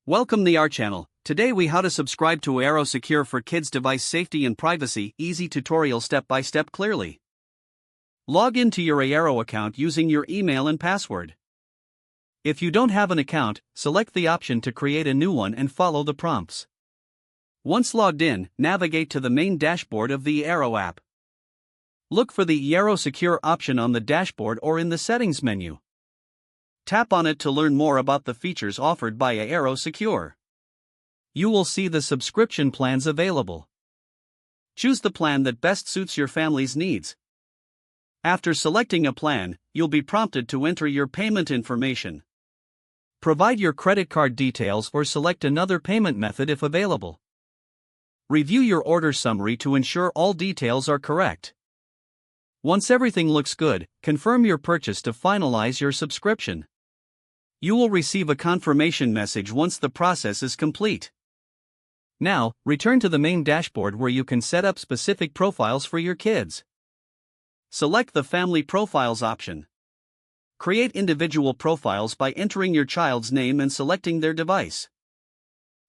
Welcome to our channel. Today we how to subscribe to Eero Secure for kids device safety and privacy, easy tutorial step by step clearly. Log into your Eero account using your email and password. If you don't have an account, select the option to create a new one and follow the prompts. Once logged in, navigate to the main dashboard of the Eero app. Look for the Eero Secure option on the dashboard or in the settings menu. Tap on it to learn more about the features offered by Eero Secure. You will see the subscription plans available. Choose the plan that best suits your family's needs. After selecting a plan, you'll be prompted to enter your payment information. Provide your credit card details or select another payment method if available. Review your order summary to ensure all details are correct. Once everything looks good, confirm your purchase to finalize your subscription. You will receive a confirmation message once the process is complete. Now, return to the main dashboard where you can set up specific profiles for your kids. Select the Family Profiles option. Create individual profiles by entering your child's name and selecting their device.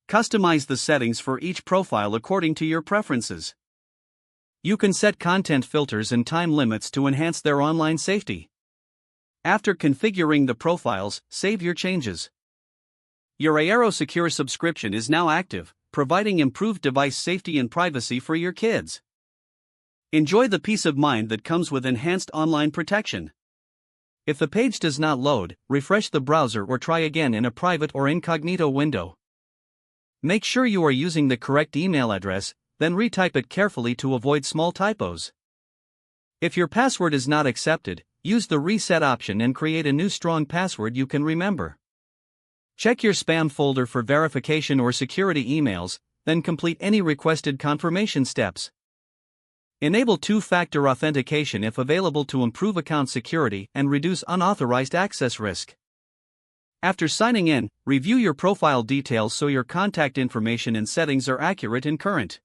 Customize the settings for each profile according to your preferences. You can set content filters and time limits to enhance their online safety. After configuring the profiles, save your changes. Your Eero Secure subscription is now active, providing improved device safety and privacy for your kids. Enjoy the peace of mind that comes with enhanced online protection. If the page does not load, refresh the browser or try again in a private or incognito window. Make sure you are using the correct email address, then retype it carefully to avoid small typos. If your password is not accepted, use the reset option and create a new strong password you can remember. Check your spam folder for verification or security emails, then complete any requested confirmation steps. Enable two-factor authentication if available to improve account security and reduce unauthorized access risk. After signing in, review your profile details so your contact information and settings are accurate and current.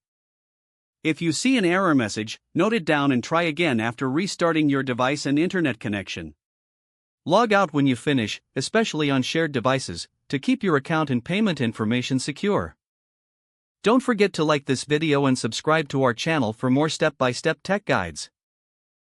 If you see an error message, note it down and try again after restarting your device and internet connection. Log out when you finish, especially on shared devices, to keep your account and payment information secure. Don't forget to like this video and subscribe to our channel for more step-by-step tech guides.